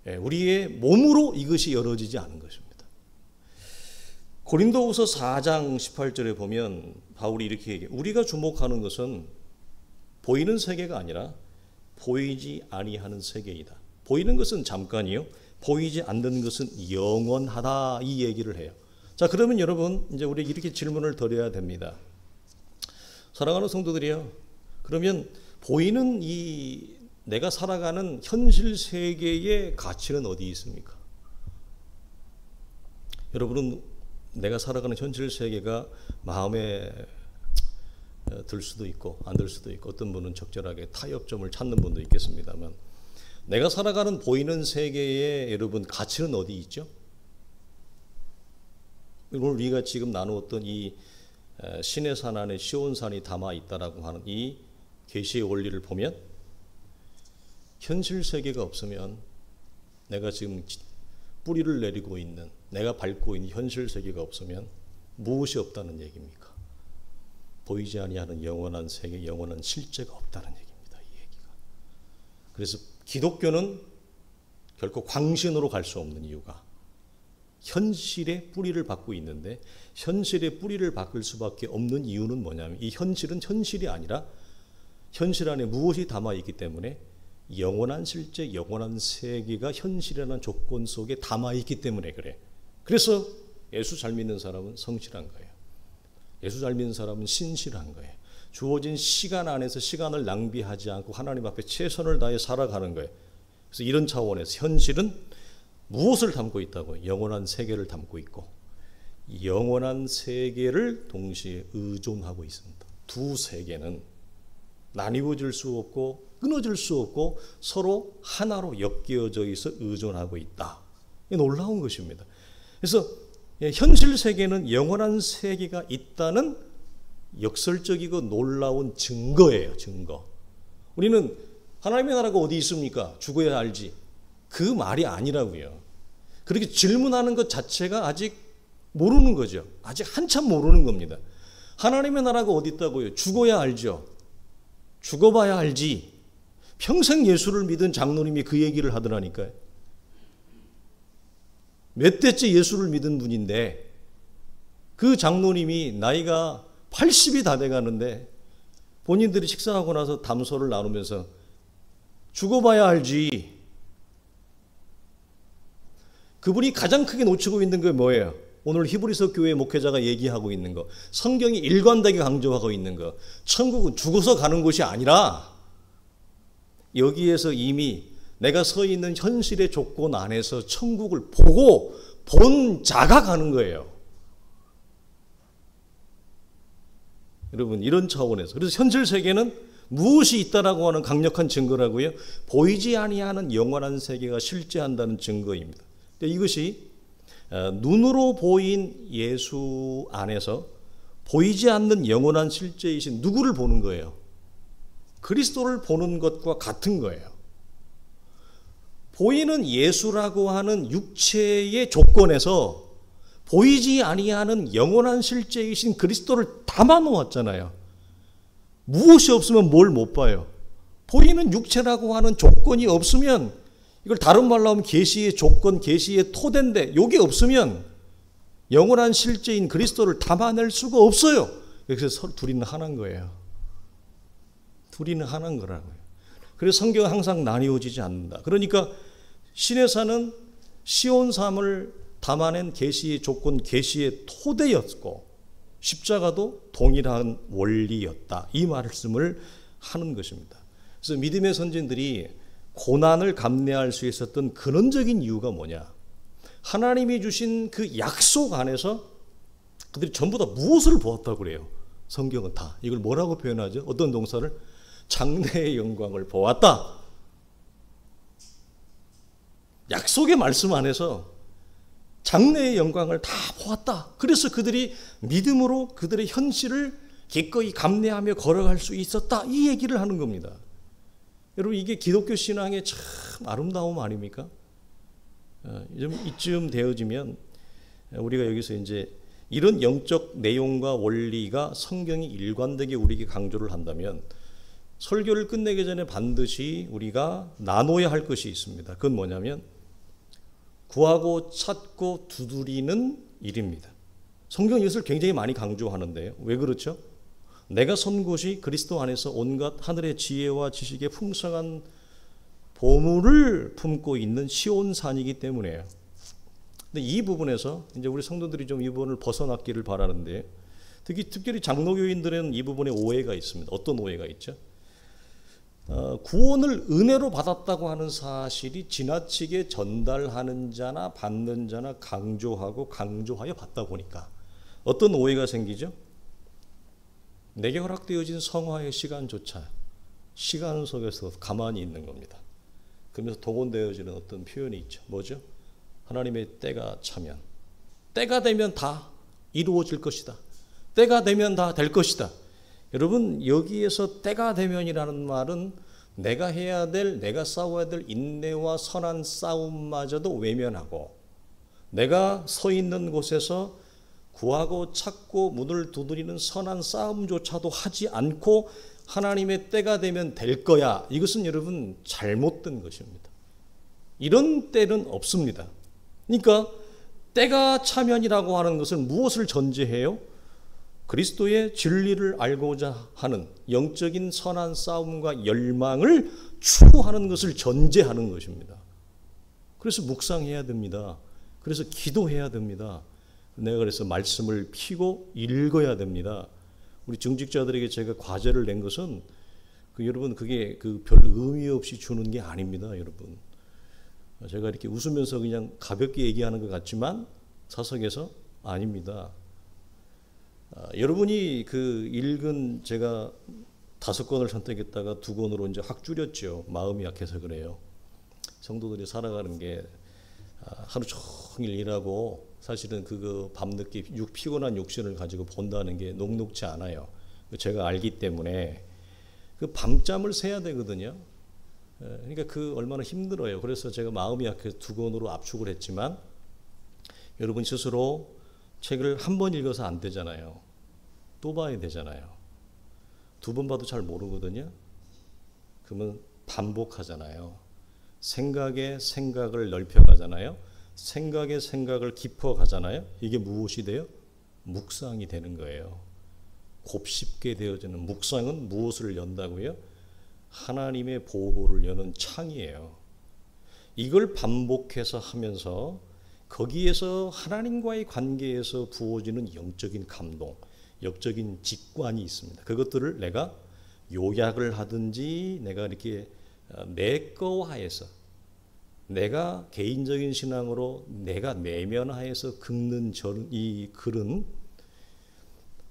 우리의 몸으로 이것이 열어지지 않은 것입니다. 고린도후서 4장 18절에 보면 바울이 이렇게 얘기해요. 우리가 주목하는 것은 보이는 세계가 아니라 보이지 아니하는 세계이다. 보이는 것은 잠깐이요, 보이지 않는 것은 영원하다, 이 얘기를 해요. 자, 그러면 여러분 이제 우리 이렇게 질문을 드려야 됩니다. 사랑하는 성도들이요, 그러면 보이는 이 내가 살아가는 현실 세계의 가치는 어디 있습니까? 여러분은 내가 살아가는 현실 세계가 마음에 들 수도 있고 안 들 수도 있고, 어떤 분은 적절하게 타협점을 찾는 분도 있겠습니다만, 내가 살아가는 보이는 세계의 여러분 가치는 어디 있죠? 오늘 우리가 지금 나누었던 이 신의 산 안에 시온산이 담아 있다라고 하는 이 계시의 원리를 보면, 현실 세계가 없으면 내가 지금 뿌리를 내리고 있는, 내가 밟고 있는 현실 세계가 없으면 무엇이 없다는 얘기입니까? 보이지 아니하는 영원한 세계, 영원한 실제가 없다는 얘기입니다. 이 얘기가. 그래서 기독교는 결코 광신으로 갈 수 없는 이유가 현실의 뿌리를 받고 있는데, 현실의 뿌리를 받을 수밖에 없는 이유는 뭐냐면, 이 현실은 현실이 아니라 현실 안에 무엇이 담아 있기 때문에 영원한 실제, 영원한 세계가 현실이라는 조건 속에 담아 있기 때문에 그래. 그래서 예수 잘 믿는 사람은 성실한 거예요. 예수 잘 믿는 사람은 신실한 거예요. 주어진 시간 안에서 시간을 낭비하지 않고 하나님 앞에 최선을 다해 살아가는 거예요. 그래서 이런 차원에서 현실은 무엇을 담고 있다고요? 영원한 세계를 담고 있고, 영원한 세계를 동시에 의존하고 있습니다. 두 세계는 나뉘어질 수 없고 끊어질 수 없고 서로 하나로 엮여져 있어 의존하고 있다. 놀라운 것입니다. 그래서 현실 세계는 영원한 세계가 있다는 역설적이고 놀라운 증거예요. 증거. 우리는 하나님의 나라가 어디 있습니까? 죽어야 알지. 그 말이 아니라고요. 그렇게 질문하는 것 자체가 아직 모르는 거죠. 아직 한참 모르는 겁니다. 하나님의 나라가 어디 있다고요? 죽어야 알죠. 죽어봐야 알지. 평생 예수를 믿은 장로님이 그 얘기를 하더라니까요. 몇 대째 예수를 믿은 분인데 그 장로님이 나이가 80이 다 돼가는데 본인들이 식사하고 나서 담소를 나누면서 죽어봐야 알지. 그분이 가장 크게 놓치고 있는 게 뭐예요? 오늘 히브리서 교회 목회자가 얘기하고 있는 거, 성경이 일관되게 강조하고 있는 거, 천국은 죽어서 가는 곳이 아니라 여기에서 이미 내가 서 있는 현실의 조건 안에서 천국을 보고 본 자가 가는 거예요. 여러분, 이런 차원에서. 그래서 현실 세계는 무엇이 있다라고 하는 강력한 증거라고요? 보이지 아니하는 영원한 세계가 실제한다는 증거입니다. 이것이 눈으로 보인 예수 안에서 보이지 않는 영원한 실제이신 누구를 보는 거예요? 그리스도를 보는 것과 같은 거예요. 보이는 예수라고 하는 육체의 조건에서 보이지 아니하는 영원한 실제이신 그리스도를 담아 놓았잖아요. 무엇이 없으면 뭘 못 봐요? 보이는 육체라고 하는 조건이 없으면, 이걸 다른 말로 하면 계시의 조건, 계시의 토대인데 이게 없으면 영원한 실제인 그리스도를 담아낼 수가 없어요. 그래서 둘이는 하나인 거예요. 둘이는 하나인 거라고요. 그래서 성경은 항상 나뉘어지지 않는다. 그러니까 신의 산은 시온삼을 담아낸 계시의 조건, 계시의 토대였고 십자가도 동일한 원리였다. 이 말씀을 하는 것입니다. 그래서 믿음의 선진들이 고난을 감내할 수 있었던 근원적인 이유가 뭐냐? 하나님이 주신 그 약속 안에서 그들이 전부 다 무엇을 보았다고 그래요? 성경은 다. 이걸 뭐라고 표현하죠? 어떤 동사를? 장래의 영광을 보았다. 약속의 말씀 안에서 장래의 영광을 다 보았다. 그래서 그들이 믿음으로 그들의 현실을 기꺼이 감내하며 걸어갈 수 있었다. 이 얘기를 하는 겁니다. 여러분, 이게 기독교 신앙의 참 아름다움 아닙니까? 이쯤 되어지면 우리가 여기서 이제 이런 영적 내용과 원리가 성경이 일관되게 우리에게 강조를 한다면 설교를 끝내기 전에 반드시 우리가 나눠야 할 것이 있습니다. 그건 뭐냐면 구하고 찾고 두드리는 일입니다. 성경은 이것을 굉장히 많이 강조하는데요. 왜 그렇죠? 내가 선 곳이 그리스도 안에서 온갖 하늘의 지혜와 지식의 풍성한 보물을 품고 있는 시온산이기 때문에요. 근데 이 부분에서 이제 우리 성도들이 좀 이 부분을 벗어났기를 바라는데, 특별히 장로교인들은 이 부분에 오해가 있습니다. 어떤 오해가 있죠? 구원을 은혜로 받았다고 하는 사실이 지나치게 전달하는 자나 받는 자나 강조하여 받다 보니까 어떤 오해가 생기죠? 내게 허락되어진 성화의 시간조차 시간 속에서 가만히 있는 겁니다. 그러면서 동원되어지는 어떤 표현이 있죠. 뭐죠? 하나님의 때가 차면, 때가 되면 다 이루어질 것이다. 때가 되면 다 될 것이다. 여러분, 여기에서 때가 되면이라는 말은 내가 해야 될, 내가 싸워야 될 인내와 선한 싸움마저도 외면하고, 내가 서 있는 곳에서 구하고 찾고 문을 두드리는 선한 싸움조차도 하지 않고 하나님의 때가 되면 될 거야. 이것은 여러분 잘못된 것입니다. 이런 때는 없습니다. 그러니까 때가 차면이라고 하는 것은 무엇을 전제해요? 그리스도의 진리를 알고자 하는 영적인 선한 싸움과 열망을 추구하는 것을 전제하는 것입니다. 그래서 묵상해야 됩니다. 그래서 기도해야 됩니다. 내가 그래서 말씀을 피고 읽어야 됩니다. 우리 중직자들에게 제가 과제를 낸 것은 여러분 그게 별 의미 없이 주는 게 아닙니다. 여러분, 제가 이렇게 웃으면서 그냥 가볍게 얘기하는 것 같지만 사석에서 아닙니다. 여러분이 읽은, 제가 5권을 선택했다가 2권으로 이제 확 줄였죠. 마음이 약해서 그래요. 성도들이 살아가는 게 하루 종일 일하고 사실은 밤늦게 피곤한 육신을 가지고 본다는 게 녹록지 않아요. 제가 알기 때문에 밤잠을 새야 되거든요. 그러니까 얼마나 힘들어요. 그래서 제가 마음이 약해서 2권으로 압축을 했지만 여러분 스스로 책을 한 번 읽어서 안 되잖아요. 또 봐야 되잖아요. 2번 봐도 잘 모르거든요. 그러면 반복하잖아요. 생각의 생각을 넓혀가잖아요. 생각의 생각을 깊어가잖아요. 이게 무엇이 돼요? 묵상이 되는 거예요. 곱씹게 되어지는 묵상은 무엇을 연다고요? 하나님의 보고를 여는 창이에요. 이걸 반복해서 하면서 거기에서 하나님과의 관계에서 부어지는 영적인 감동, 영적인 직관이 있습니다. 그것들을 내가 요약을 하든지 내가 이렇게 내거화해서 내가 개인적인 신앙으로 내가 내면화해서 긁는 이 글은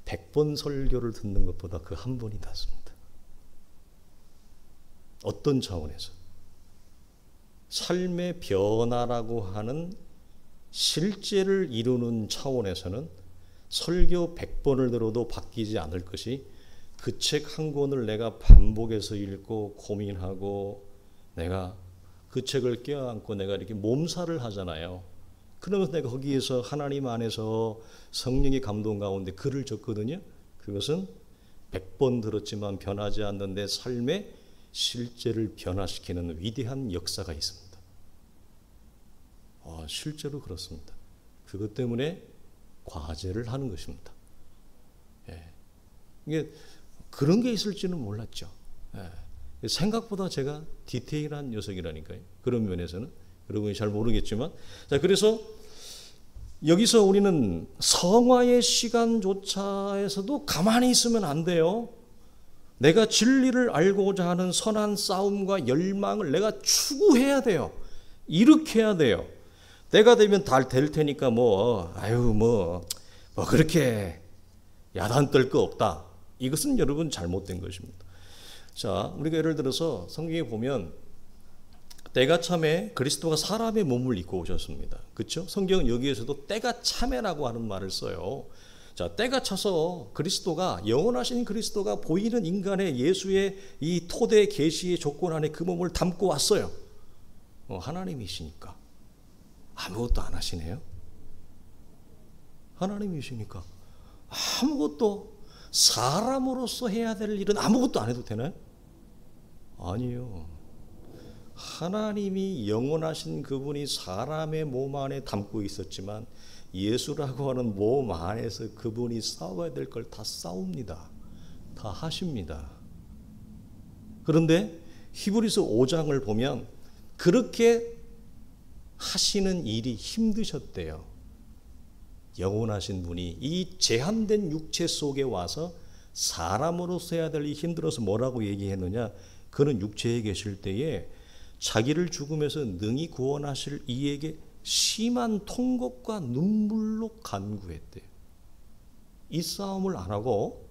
100번 설교를 듣는 것보다 그 한 번이 낫습니다. 어떤 차원에서? 삶의 변화라고 하는 실제를 이루는 차원에서는 설교 100번을 들어도 바뀌지 않을 것이 그 책 한 권을 내가 반복해서 읽고 고민하고 내가 그 책을 껴안고 내가 이렇게 몸살을 하잖아요. 그러면서 내가 거기에서 하나님 안에서 성령의 감동 가운데 글을 적거든요. 그것은 100번 들었지만 변하지 않는 내 삶의 실제를 변화시키는 위대한 역사가 있습니다. 실제로 그렇습니다. 그것 때문에 과제를 하는 것입니다. 이게 그런 게 있을지는 몰랐죠. 생각보다 제가 디테일한 녀석이라니까요. 그런 면에서는 여러분이 잘 모르겠지만, 자, 그래서 여기서 우리는 성화의 시간조차에서도 가만히 있으면 안 돼요. 내가 진리를 알고자 하는 선한 싸움과 열망을 내가 추구해야 돼요. 일으켜야 돼요. 때가 되면 다 될 테니까 뭐 그렇게 야단 떨 거 없다. 이것은 여러분 잘못된 것입니다. 자, 우리가 예를 들어서 성경에 보면 때가 참에 그리스도가 사람의 몸을 입고 오셨습니다. 그렇죠? 성경은 여기에서도 때가 참에라고 하는 말을 써요. 자, 때가 차서 그리스도가 영원하신 그리스도가 보이는 인간의 예수의 이 토대 계시의 조건 안에 그 몸을 담고 왔어요. 하나님이시니까 아무것도 안 하시네요. 하나님이시니까 아무것도 사람으로서 해야 될 일은 아무것도 안 해도 되나요? 아니요. 하나님이 영원하신 그분이 사람의 몸 안에 담고 있었지만 예수라고 하는 몸 안에서 그분이 싸워야 될 걸 다 싸웁니다. 다 하십니다. 그런데 히브리서 5장을 보면 그렇게 하시는 일이 힘드셨대요. 영원하신 분이 이 제한된 육체 속에 와서 사람으로서 해야 될 일이 힘들어서 뭐라고 얘기했느냐? 그는 육체에 계실 때에 자기를 죽음에서 능히 구원하실 이에게 심한 통곡과 눈물로 간구했대요. 이 싸움을 안 하고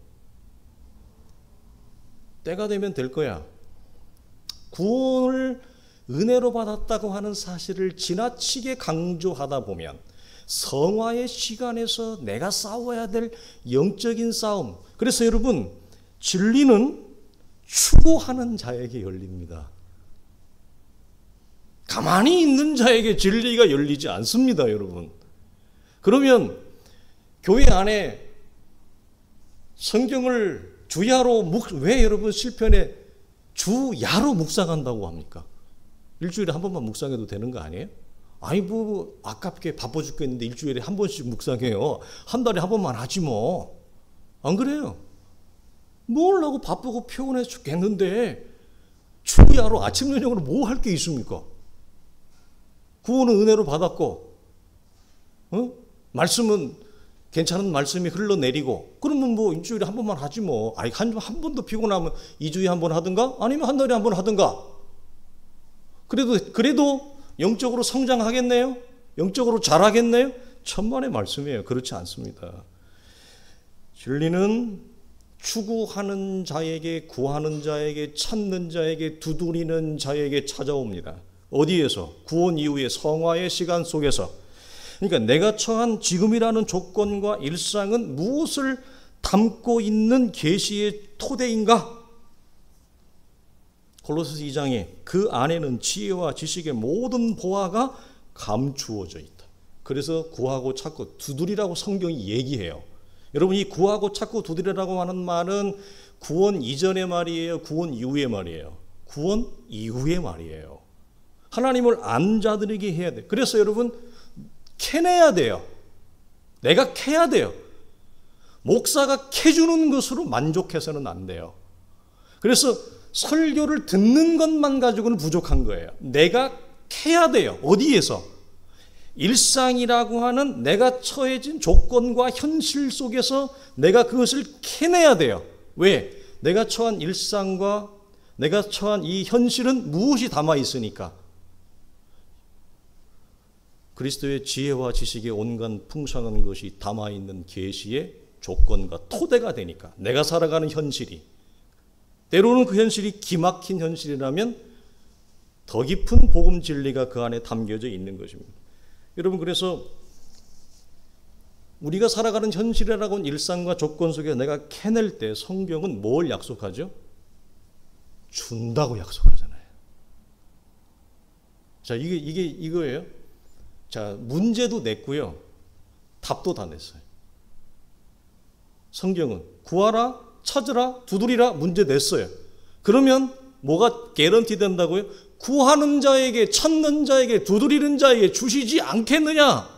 때가 되면 될 거야. 구원을 은혜로 받았다고 하는 사실을 지나치게 강조하다 보면 성화의 시간에서 내가 싸워야 될 영적인 싸움. 그래서 여러분, 진리는 추구하는 자에게 열립니다. 가만히 있는 자에게 진리가 열리지 않습니다, 여러분. 그러면 교회 안에 성경을 주야로 왜 여러분 실편에 주야로 묵상한다고 합니까? 일주일에 한 번만 묵상해도 되는 거 아니에요? 아니 뭐 아깝게 바빠 죽겠는데 일주일에 한 번씩 묵상해요. 한 달에 한 번만 하지 뭐. 안 그래요? 뭘 하고 바쁘고 피곤해 죽겠는데 주야로 아침 저녁으로 뭐 할 게 있습니까? 구원은 은혜로 받았고 말씀은 괜찮은 말씀이 흘러내리고 그러면 뭐 일주일에 한 번만 하지 뭐. 아니 한 번도 피곤하면 2주에 한 번 하든가 아니면 한 달에 한 번 하든가. 그래도 영적으로 성장하겠네요? 영적으로 자라겠네요? 천만의 말씀이에요. 그렇지 않습니다. 진리는 추구하는 자에게, 구하는 자에게, 찾는 자에게, 두드리는 자에게 찾아옵니다. 어디에서? 구원 이후의 성화의 시간 속에서. 그러니까 내가 처한 지금이라는 조건과 일상은 무엇을 담고 있는 계시의 토대인가? 골로새서 2장에 그 안에는 지혜와 지식의 모든 보화가 감추어져 있다. 그래서 구하고 찾고 두드리라고 성경이 얘기해요. 여러분, 이 구하고 찾고 두드리라고 하는 말은 구원 이전의 말이에요? 구원 이후의 말이에요? 구원 이후의 말이에요. 하나님을 안 자들에게 해야 돼요. 그래서 여러분, 캐내야 돼요. 내가 캐야 돼요. 목사가 캐주는 것으로 만족해서는 안 돼요. 그래서 설교를 듣는 것만 가지고는 부족한 거예요. 내가 캐야 돼요. 어디에서? 일상이라고 하는 내가 처해진 조건과 현실 속에서 내가 그것을 캐내야 돼요. 왜? 내가 처한 일상과 내가 처한 이 현실은 무엇이 담아 있으니까. 그리스도의 지혜와 지식의 온갖 풍성한 것이 담아 있는 계시의 조건과 토대가 되니까. 내가 살아가는 현실이, 때로는 그 현실이 기막힌 현실이라면 더 깊은 복음 진리가 그 안에 담겨져 있는 것입니다. 여러분, 그래서 우리가 살아가는 현실이라고 하는 일상과 조건 속에 내가 캐낼 때 성경은 뭘 약속하죠? 준다고 약속하잖아요. 자, 이거예요. 자, 문제도 냈고요. 답도 다 냈어요. 성경은 구하라, 찾으라, 두드리라 문제 냈어요. 그러면 뭐가 개런티 된다고요? 구하는 자에게, 찾는 자에게, 두드리는 자에게 주시지 않겠느냐?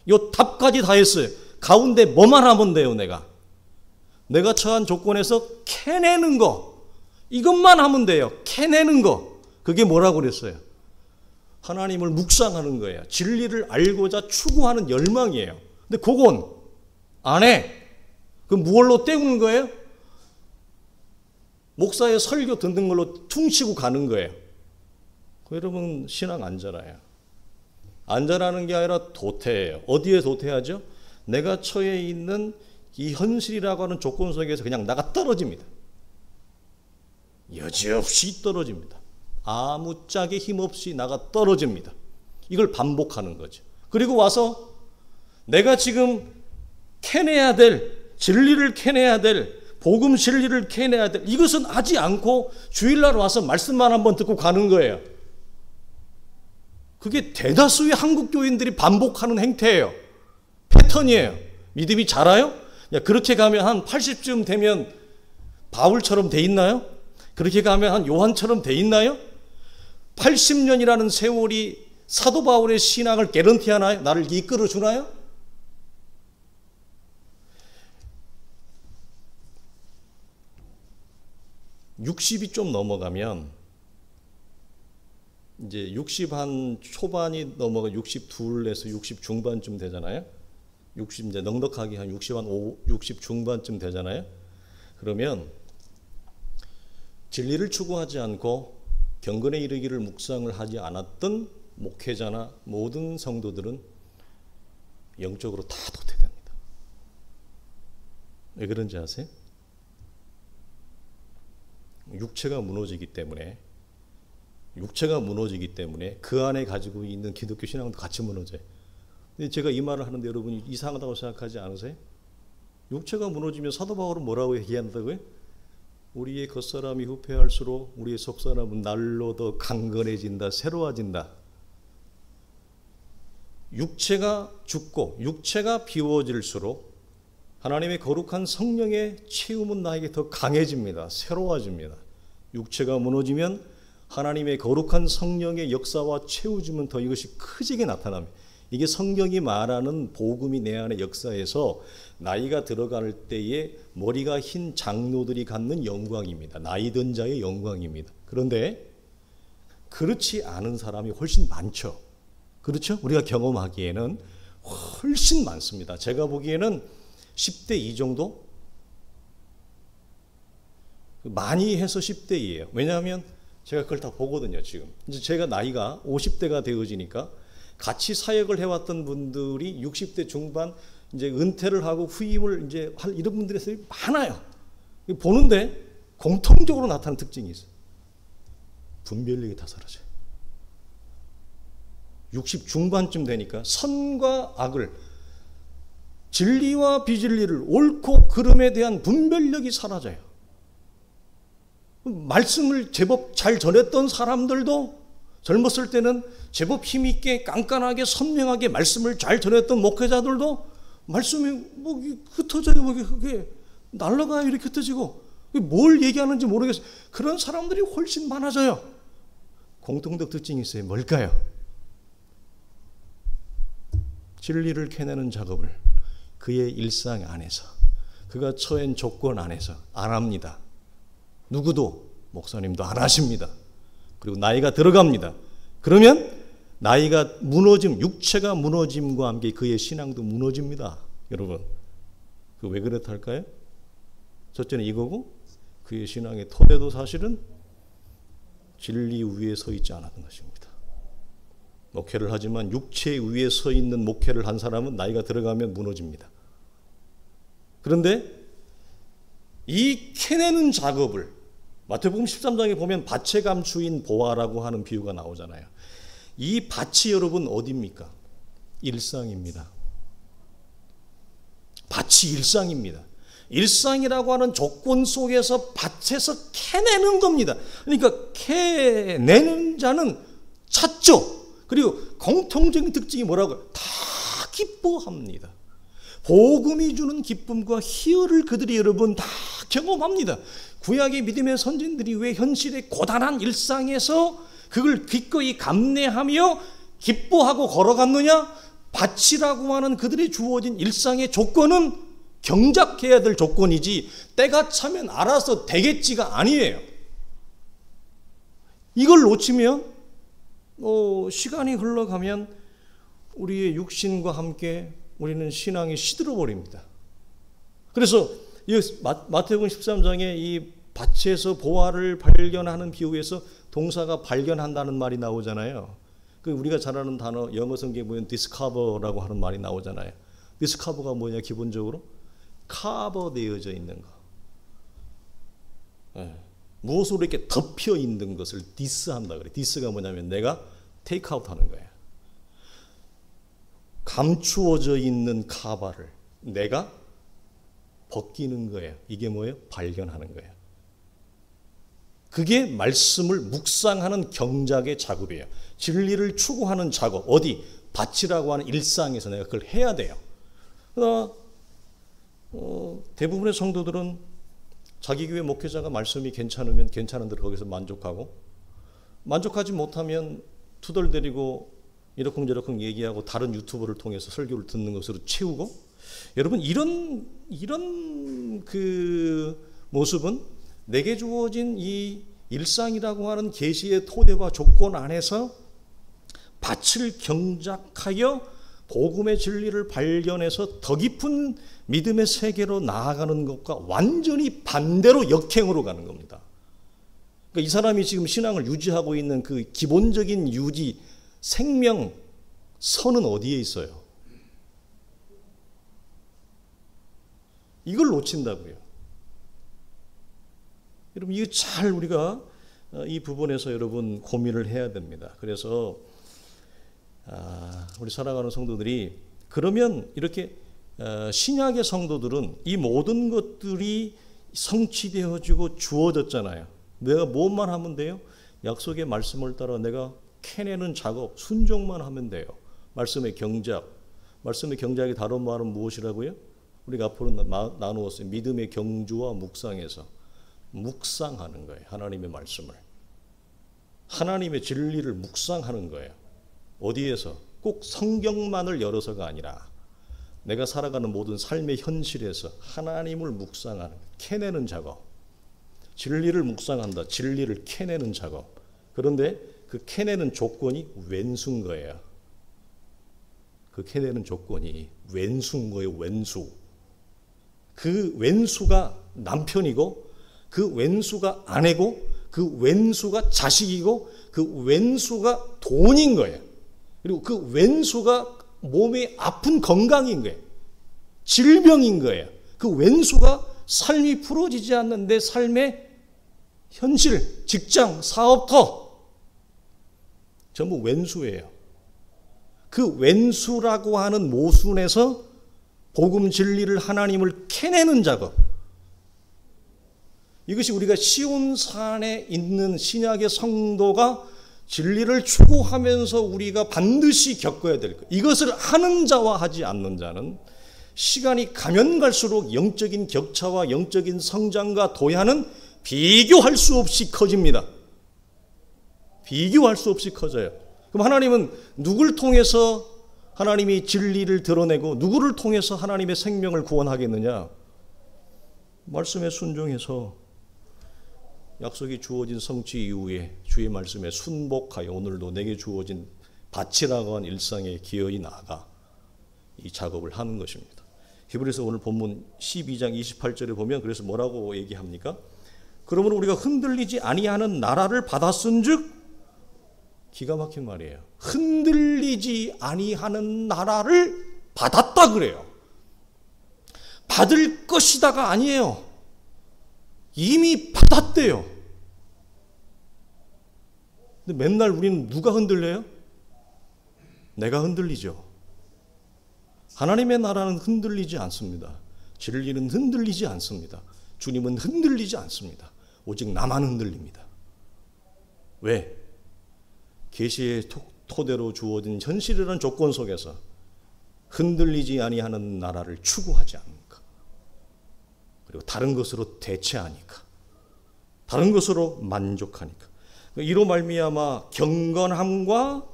요 답까지 다 했어요. 가운데 뭐만 하면 돼요, 내가 처한 조건에서 캐내는 거. 이것만 하면 돼요. 캐내는 거. 그게 뭐라고 그랬어요? 하나님을 묵상하는 거예요. 진리를 알고자 추구하는 열망이에요. 근데 그건 안 해. 그럼 무얼로 때우는 거예요? 목사의 설교 듣는 걸로 퉁치고 가는 거예요. 여러분, 신앙 안전해요. 안전하는 게 아니라 도태해요. 어디에 도태하죠? 내가 처해 있는 이 현실이라고 하는 조건 속에서 그냥 나가 떨어집니다. 여지없이 떨어집니다. 아무짝에 힘없이 나가 떨어집니다. 이걸 반복하는 거죠. 그리고 와서 내가 지금 캐내야 될, 진리를 캐내야 될, 복음 진리를 캐내야 될, 이것은 하지 않고 주일날 와서 말씀만 한번 듣고 가는 거예요. 그게 대다수의 한국 교인들이 반복하는 행태예요. 패턴이에요. 믿음이 자라요? 야, 그렇게 가면 한 80쯤 되면 바울처럼 돼 있나요? 그렇게 가면 한 요한처럼 돼 있나요? 80년이라는 세월이 사도 바울의 신앙을 개런티 하나요? 나를 이끌어 주나요? (60이) 좀 넘어가면 이제 60 한 초반이 넘어가 62에서 60 중반쯤 되잖아요. 60 이제 넉넉하게 한 60 한 60 중반쯤 되잖아요. 그러면 진리를 추구하지 않고 경건에 이르기를 묵상을 하지 않았던 목회자나 모든 성도들은 영적으로 다 도태됩니다. 왜 그런지 아세요? 육체가 무너지기 때문에 그 안에 가지고 있는 기독교 신앙도 같이 무너져요. 근데 제가 이 말을 하는데 여러분이 이상하다고 생각하지 않으세요? 육체가 무너지면 사도 바울은 뭐라고 얘기한다고요? 우리의 겉사람이 후패할수록 우리의 속사람은 날로 더 강건해진다, 새로워진다. 육체가 죽고 육체가 비워질수록 하나님의 거룩한 성령의 채움은 나에게 더 강해집니다. 새로워집니다. 육체가 무너지면 하나님의 거룩한 성령의 역사와 채워주면 더 이것이 크지게 나타납니다. 이게 성경이 말하는 복음이 내 안의 역사에서 나이가 들어갈 때에 머리가 흰 장로들이 갖는 영광입니다. 나이 든 자의 영광입니다. 그런데 그렇지 않은 사람이 훨씬 많죠. 그렇죠? 우리가 경험하기에는 훨씬 많습니다. 제가 보기에는 10대 2 정도? 많이 해서 10대 2예요. 왜냐하면 제가 그걸 다 보거든요, 지금. 이제 제가 나이가 50대가 되어지니까 같이 사역을 해왔던 분들이 60대 중반 이제 은퇴를 하고 후임을 이제 할 이런 분들이 많아요. 보는데 공통적으로 나타나는 특징이 있어요. 분별력이 다 사라져요. 60 중반쯤 되니까 선과 악을, 진리와 비진리를, 옳고 그름에 대한 분별력이 사라져요. 말씀을 제법 잘 전했던 사람들도 젊었을 때는 제법 힘있게 깐깐하게 선명하게 말씀을 잘 전했던 목회자들도 말씀이 뭐 흩어져요. 그게 날아가요. 이렇게 흩어지고 뭘 얘기하는지 모르겠어요. 그런 사람들이 훨씬 많아져요. 공통적 특징이 있어요. 뭘까요? 진리를 캐내는 작업을 그의 일상 안에서, 그가 처한 조건 안에서 안 합니다. 누구도, 목사님도 안 하십니다. 그리고 나이가 들어갑니다. 그러면 나이가 무너짐, 육체가 무너짐과 함께 그의 신앙도 무너집니다. 여러분, 그 왜 그렇다 할까요? 첫째는 이거고, 그의 신앙의 토대도 사실은 진리 위에 서 있지 않았던 것입니다. 목회를 하지만 육체 위에 서 있는 목회를 한 사람은 나이가 들어가면 무너집니다. 그런데 이 캐내는 작업을 마태복음 13장에 보면 밭에 감추인 보화라고 하는 비유가 나오잖아요. 이 밭이 여러분 어디입니까? 일상입니다. 밭이 일상입니다. 일상이라고 하는 조건 속에서 밭에서 캐내는 겁니다. 그러니까 캐내는 자는 찾죠. 그리고 공통적인 특징이 뭐라고요? 다 기뻐합니다. 복음이 주는 기쁨과 희열을 그들이 여러분 다 경험합니다. 구약의 믿음의 선진들이 왜 현실의 고단한 일상에서 그걸 기꺼이 감내하며 기뻐하고 걸어갔느냐? 밭이라고 하는 그들이 주어진 일상의 조건은 경작해야 될 조건이지 때가 차면 알아서 되겠지가 아니에요. 이걸 놓치면 시간이 흘러가면 우리의 육신과 함께 우리는 신앙이 시들어 버립니다. 그래서 마태복음 13장에 이 밭에서 보화를 발견하는 비유에서 동사가 발견한다는 말이 나오잖아요. 그 우리가 잘 아는 단어 영어 성경에 보면 discover라고 하는 말이 나오잖아요. discover가 뭐냐? 기본적으로 커버되어져 있는 거. 무엇으로 이렇게 덮여 있는 것을 디스한다 그래. 디스가 뭐냐면 내가 테이크아웃 하는 거예요. 감추어져 있는 카바를 내가 벗기는 거예요. 이게 뭐예요? 발견하는 거예요. 그게 말씀을 묵상하는 경작의 작업이에요. 진리를 추구하는 작업. 어디? 밭이라고 하는 일상에서 내가 그걸 해야 돼요. 그러나 대부분의 성도들은 자기 교회 목회자가 말씀이 괜찮으면 괜찮은 대로 거기서 만족하고, 만족하지 못하면 투덜대리고 이러쿵저러쿵 얘기하고 다른 유튜브를 통해서 설교를 듣는 것으로 채우고, 여러분 이런 그 모습은 내게 주어진 이 일상이라고 하는 계시의 토대와 조건 안에서 밭을 경작하여 복음의 진리를 발견해서 더 깊은 믿음의 세계로 나아가는 것과 완전히 반대로 역행으로 가는 겁니다. 그러니까 이 사람이 지금 신앙을 유지하고 있는 그 기본적인 유지, 생명, 선은 어디에 있어요? 이걸 놓친다고요. 여러분 이거 잘 우리가 이 부분에서 여러분 고민을 해야 됩니다. 그래서 우리 사랑하는 성도들이 그러면 이렇게 신약의 성도들은 이 모든 것들이 성취되어지고 주어졌잖아요. 내가 무엇만 하면 돼요? 약속의 말씀을 따라 내가 캐내는 작업, 순종만 하면 돼요. 말씀의 경작. 말씀의 경작의 다른 말은 무엇이라고요? 우리가 앞으로 나누었어요. 믿음의 경주와 묵상에서 묵상하는 거예요. 하나님의 말씀을. 하나님의 진리를 묵상하는 거예요. 어디에서? 꼭 성경만을 열어서가 아니라 내가 살아가는 모든 삶의 현실에서 하나님을 묵상하는, 캐내는 작업. 진리를 묵상한다. 진리를 캐내는 작업. 그런데 그 캐내는 조건이 왼수인 거예요. 그 캐내는 조건이 왼수인 거예요. 왼수. 그 왼수가 남편이고, 그 왼수가 아내고, 그 왼수가 자식이고, 그 왼수가 돈인 거예요. 그리고 그 왼수가 몸의 아픈 건강인 거예요. 질병인 거예요. 그 왼수가 삶이 풀어지지 않는 내 삶의 현실, 직장, 사업터 전부 왼수예요. 그 왼수라고 하는 모순에서 복음 진리를 하나님을 캐내는 작업. 이것이 우리가 시온산에 있는 신약의 성도가 진리를 추구하면서 우리가 반드시 겪어야 될 것. 이것을 하는 자와 하지 않는 자는 시간이 가면 갈수록 영적인 격차와 영적인 성장과 도야는 비교할 수 없이 커집니다. 비교할 수 없이 커져요. 그럼 하나님은 누굴 통해서 하나님이 진리를 드러내고 누구를 통해서 하나님의 생명을 구원하겠느냐? 말씀에 순종해서 약속이 주어진 성취 이후에 주의 말씀에 순복하여 오늘도 내게 주어진 밭이라고 한 일상에 기어이 나가 이 작업을 하는 것입니다. 히브리서 오늘 본문 12장 28절에 보면 그래서 뭐라고 얘기합니까? 그러므로 우리가 흔들리지 아니하는 나라를 받았은즉, 기가 막힌 말이에요. 흔들리지 아니하는 나라를 받았다 그래요. 받을 것이다가 아니에요. 이미 받았대요. 근데 맨날 우리는 누가 흔들려요? 내가 흔들리죠. 하나님의 나라는 흔들리지 않습니다. 진리는 흔들리지 않습니다. 주님은 흔들리지 않습니다. 오직 나만 흔들립니다. 왜? 계시의 토대로 주어진 현실이라는 조건 속에서 흔들리지 아니하는 나라를 추구하지 않으니까, 그리고 다른 것으로 대체하니까, 다른 것으로 만족하니까, 이로 말미암아 경건함과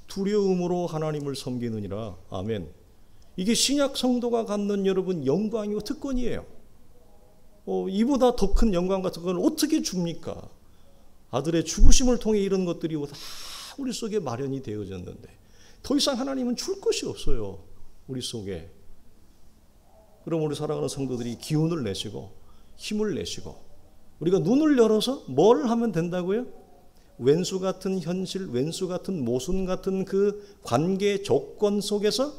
두려움으로 하나님을 섬기느니라. 아멘. 이게 신약 성도가 갖는 여러분 영광이고 특권이에요. 이보다 더 큰 영광과 특권을 어떻게 줍니까? 아들의 죽으심을 통해 이런 것들이 다 우리 속에 마련이 되어졌는데 더 이상 하나님은 줄 것이 없어요. 우리 속에. 그럼 우리 사랑하는 성도들이 기운을 내시고 힘을 내시고 우리가 눈을 열어서 뭘 하면 된다고요? 왼수 같은 현실, 왼수 같은 모순 같은 그 관계 조건 속에서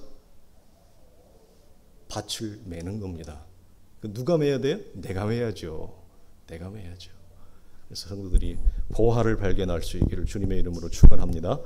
밭을 매는 겁니다. 누가 매야 돼요? 내가 매야죠. 내가 매야죠. 그래서 성도들이 보화를 발견할 수 있기를 주님의 이름으로 축원합니다.